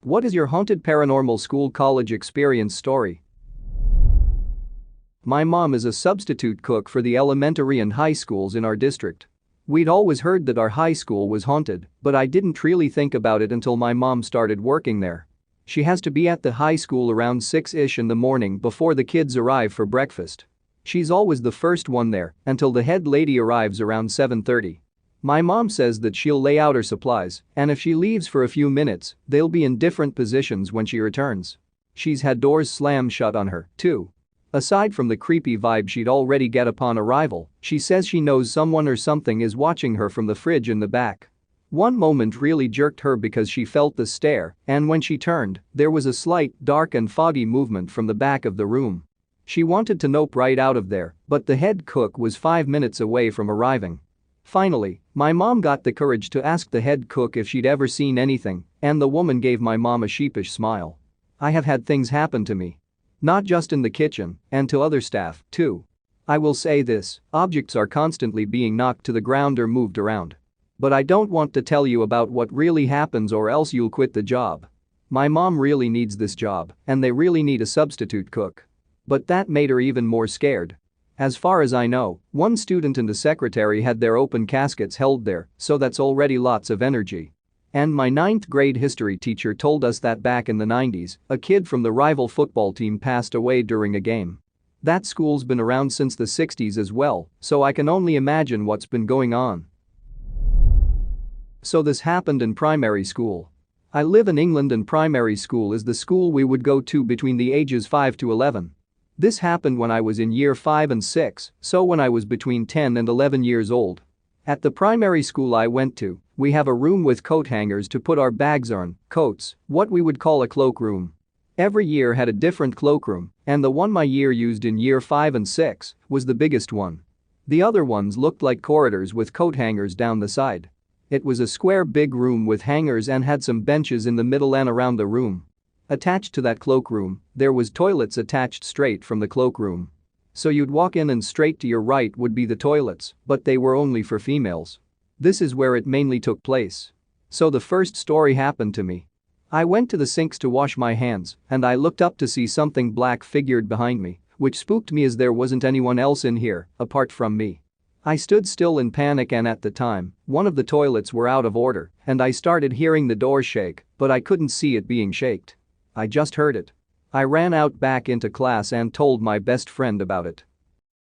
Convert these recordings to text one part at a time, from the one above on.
What is your haunted paranormal school college experience story? My mom is a substitute cook for the elementary and high schools in our district. We'd always heard that our high school was haunted, but I didn't really think about it until my mom started working there. She has to be at the high school around 6-ish in the morning before the kids arrive for breakfast. She's always the first one there until the head lady arrives around 7:30. My mom says that she'll lay out her supplies, and if she leaves for a few minutes, they'll be in different positions when she returns. She's had doors slam shut on her, too. Aside from the creepy vibe she'd already get upon arrival, she says she knows someone or something is watching her from the fridge in the back. One moment really jerked her because she felt the stare, and when she turned, there was a slight, dark and foggy movement from the back of the room. She wanted to nope right out of there, but the head cook was 5 minutes away from arriving. Finally, my mom got the courage to ask the head cook if she'd ever seen anything, and the woman gave my mom a sheepish smile. I have had things happen to me. Not just in the kitchen, and to other staff, too. I will say this, objects are constantly being knocked to the ground or moved around. But I don't want to tell you about what really happens or else you'll quit the job. My mom really needs this job, and they really need a substitute cook. But that made her even more scared. As far as I know, one student and a secretary had their open caskets held there, so that's already lots of energy. And my 9th grade history teacher told us that back in the 90s, a kid from the rival football team passed away during a game. That school's been around since the 60s as well, so I can only imagine what's been going on. So this happened in primary school. I live in England and primary school is the school we would go to between the ages 5 to 11. This happened when I was in year 5 and 6, so when I was between 10 and 11 years old. At the primary school I went to, we have a room with coat hangers to put our bags on, coats, what we would call a cloak room. Every year had a different cloakroom, and the one my year used in year 5 and 6 was the biggest one. The other ones looked like corridors with coat hangers down the side. It was a square big room with hangers and had some benches in the middle and around the room. Attached to that cloakroom, there was toilets attached straight from the cloakroom. So you'd walk in and straight to your right would be the toilets, but they were only for females. This is where it mainly took place. So the first story happened to me. I went to the sinks to wash my hands, and I looked up to see something black figured behind me, which spooked me as there wasn't anyone else in here, apart from me. I stood still in panic and at the time, one of the toilets were out of order, and I started hearing the door shake, but I couldn't see it being shaked. I just heard it. I ran out back into class and told my best friend about it.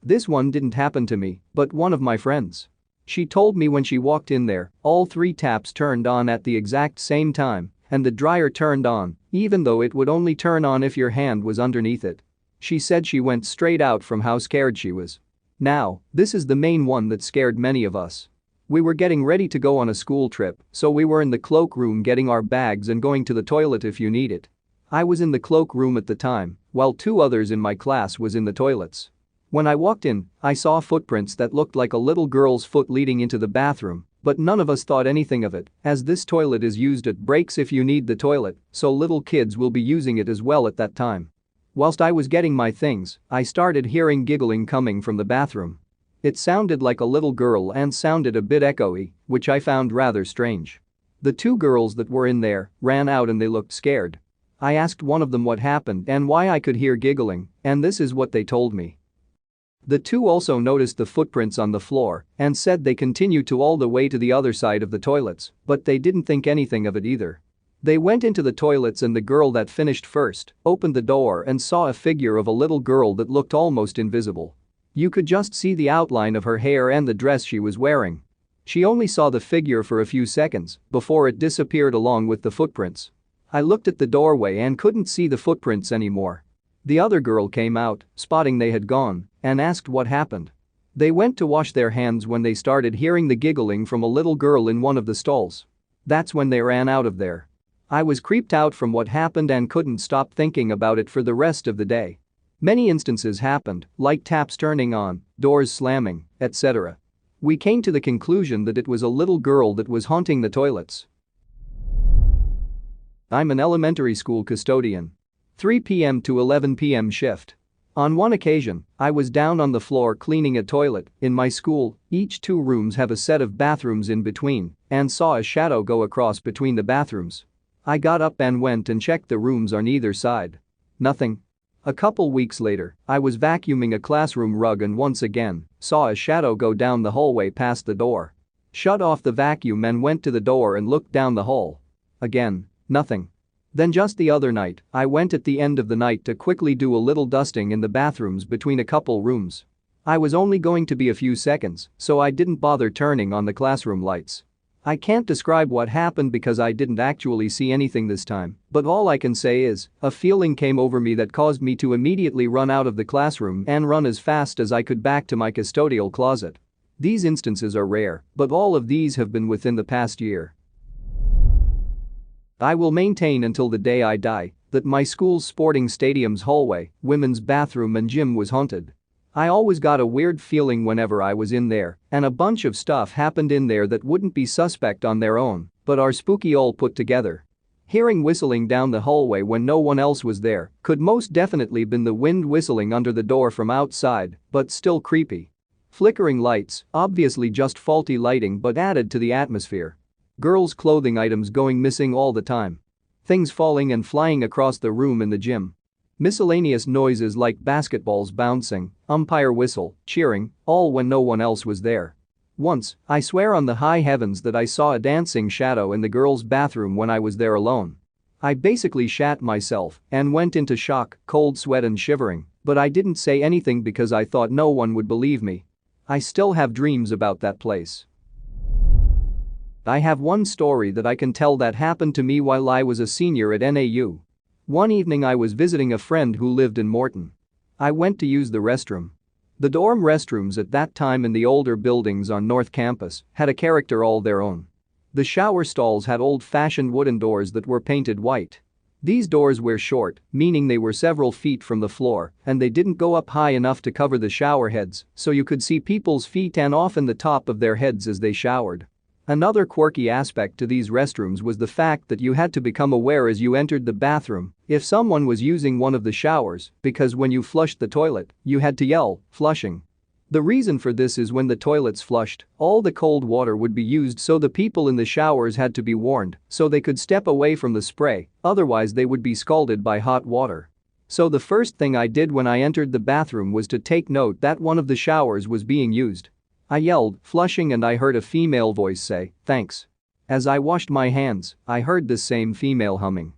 This one didn't happen to me, but one of my friends. She told me when she walked in there, all 3 taps turned on at the exact same time, and the dryer turned on, even though it would only turn on if your hand was underneath it. She said she went straight out from how scared she was. Now, this is the main one that scared many of us. We were getting ready to go on a school trip, so we were in the cloakroom getting our bags and going to the toilet if you need it. I was in the cloakroom at the time, while 2 others in my class was in the toilets. When I walked in, I saw footprints that looked like a little girl's foot leading into the bathroom, but none of us thought anything of it, as this toilet is used at breaks if you need the toilet, so little kids will be using it as well at that time. Whilst I was getting my things, I started hearing giggling coming from the bathroom. It sounded like a little girl and sounded a bit echoey, which I found rather strange. The 2 girls that were in there ran out and they looked scared. I asked one of them what happened and why I could hear giggling, and this is what they told me. The 2 also noticed the footprints on the floor and said they continued to all the way to the other side of the toilets, but they didn't think anything of it either. They went into the toilets and the girl that finished first opened the door and saw a figure of a little girl that looked almost invisible. You could just see the outline of her hair and the dress she was wearing. She only saw the figure for a few seconds before it disappeared along with the footprints. I looked at the doorway and couldn't see the footprints anymore. The other girl came out, spotting they had gone, and asked what happened. They went to wash their hands when they started hearing the giggling from a little girl in one of the stalls. That's when they ran out of there. I was creeped out from what happened and couldn't stop thinking about it for the rest of the day. Many instances happened, like taps turning on, doors slamming, etc. We came to the conclusion that it was a little girl that was haunting the toilets. I'm an elementary school custodian. 3 p.m. to 11 p.m. shift. On one occasion, I was down on the floor cleaning a toilet. In my school, each 2 rooms have a set of bathrooms in between, and saw a shadow go across between the bathrooms. I got up and went and checked the rooms on either side. Nothing. A couple weeks later, I was vacuuming a classroom rug and once again saw a shadow go down the hallway past the door. Shut off the vacuum and went to the door and looked down the hall. Again, nothing. Then just the other night, I went at the end of the night to quickly do a little dusting in the bathrooms between a couple rooms. I was only going to be a few seconds, so I didn't bother turning on the classroom lights. I can't describe what happened because I didn't actually see anything this time, but all I can say is, a feeling came over me that caused me to immediately run out of the classroom and run as fast as I could back to my custodial closet. These instances are rare, but all of these have been within the past year. I will maintain until the day I die that my school's sporting stadium's hallway, women's bathroom and gym was haunted. I always got a weird feeling whenever I was in there, and a bunch of stuff happened in there that wouldn't be suspect on their own, but are spooky all put together. Hearing whistling down the hallway when no one else was there could most definitely been the wind whistling under the door from outside, but still creepy. Flickering lights, obviously just faulty lighting but added to the atmosphere. Girls' clothing items going missing all the time. Things falling and flying across the room in the gym. Miscellaneous noises like basketballs bouncing, umpire whistle, cheering, all when no one else was there. Once, I swear on the high heavens that I saw a dancing shadow in the girls' bathroom when I was there alone. I basically shat myself and went into shock, cold sweat and shivering, but I didn't say anything because I thought no one would believe me. I still have dreams about that place. I have one story that I can tell that happened to me while I was a senior at NAU. One evening I was visiting a friend who lived in Morton. I went to use the restroom. The dorm restrooms at that time in the older buildings on North Campus had a character all their own. The shower stalls had old-fashioned wooden doors that were painted white. These doors were short, meaning they were several feet from the floor, and they didn't go up high enough to cover the shower heads, so you could see people's feet and often the top of their heads as they showered. Another quirky aspect to these restrooms was the fact that you had to become aware as you entered the bathroom if someone was using one of the showers, because when you flushed the toilet, you had to yell, "Flushing." The reason for this is when the toilets flushed, all the cold water would be used, so the people in the showers had to be warned so they could step away from the spray, otherwise they would be scalded by hot water. So the first thing I did when I entered the bathroom was to take note that one of the showers was being used. I yelled, "Flushing," and I heard a female voice say, "Thanks." As I washed my hands, I heard this same female humming.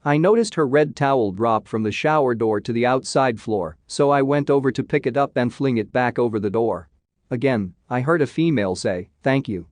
I noticed her red towel drop from the shower door to the outside floor, so I went over to pick it up and fling it back over the door. Again, I heard a female say, "Thank you."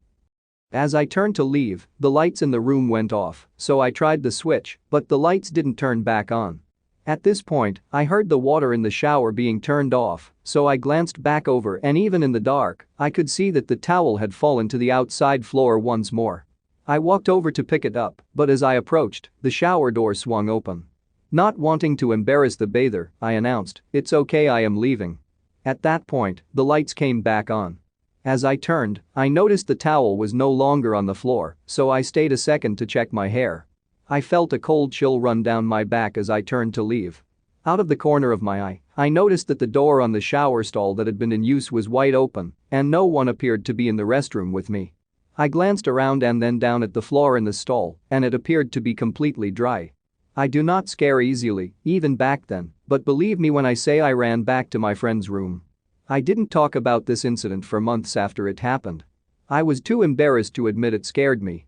As I turned to leave, the lights in the room went off, so I tried the switch, but the lights didn't turn back on. At this point, I heard the water in the shower being turned off, so I glanced back over and even in the dark, I could see that the towel had fallen to the outside floor once more. I walked over to pick it up, but as I approached, the shower door swung open. Not wanting to embarrass the bather, I announced, "It's okay, I am leaving." At that point, the lights came back on. As I turned, I noticed the towel was no longer on the floor, so I stayed a second to check my hair. I felt a cold chill run down my back as I turned to leave. Out of the corner of my eye, I noticed that the door on the shower stall that had been in use was wide open, and no one appeared to be in the restroom with me. I glanced around and then down at the floor in the stall, and it appeared to be completely dry. I do not scare easily, even back then, but believe me when I say I ran back to my friend's room. I didn't talk about this incident for months after it happened. I was too embarrassed to admit it scared me.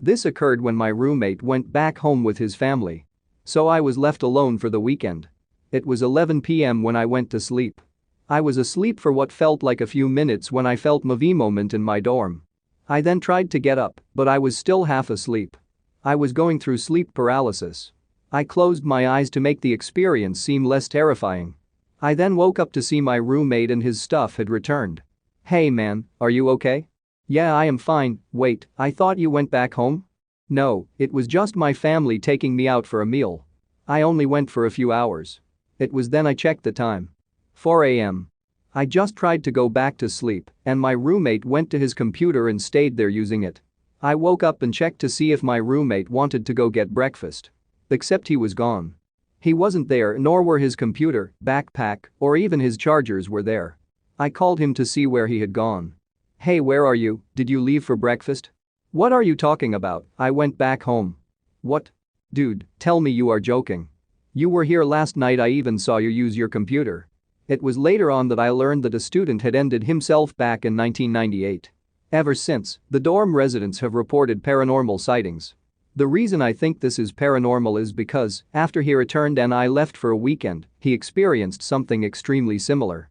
This occurred when my roommate went back home with his family. So I was left alone for the weekend. It was 11 p.m. when I went to sleep. I was asleep for what felt like a few minutes when I felt movie moment in my dorm. I then tried to get up, but I was still half asleep. I was going through sleep paralysis. I closed my eyes to make the experience seem less terrifying. I then woke up to see my roommate and his stuff had returned. "Hey man, are you okay?" "Yeah, I am fine. Wait, I thought you went back home?" "No, it was just my family taking me out for a meal. I only went for a few hours." It was then I checked the time. 4 a.m. I just tried to go back to sleep, and my roommate went to his computer and stayed there using it. I woke up and checked to see if my roommate wanted to go get breakfast. Except he was gone. He wasn't there, nor were his computer, backpack, or even his chargers were there. I called him to see where he had gone. "Hey, where are you? Did you leave for breakfast?" What are you talking about? I went back home. What? Dude, tell me you are joking. You were here last night, I even saw you use your computer. It was later on that I learned that a student had ended himself back in 1998. Ever since, the dorm residents have reported paranormal sightings. The reason I think this is paranormal is because, after he returned and I left for a weekend, he experienced something extremely similar.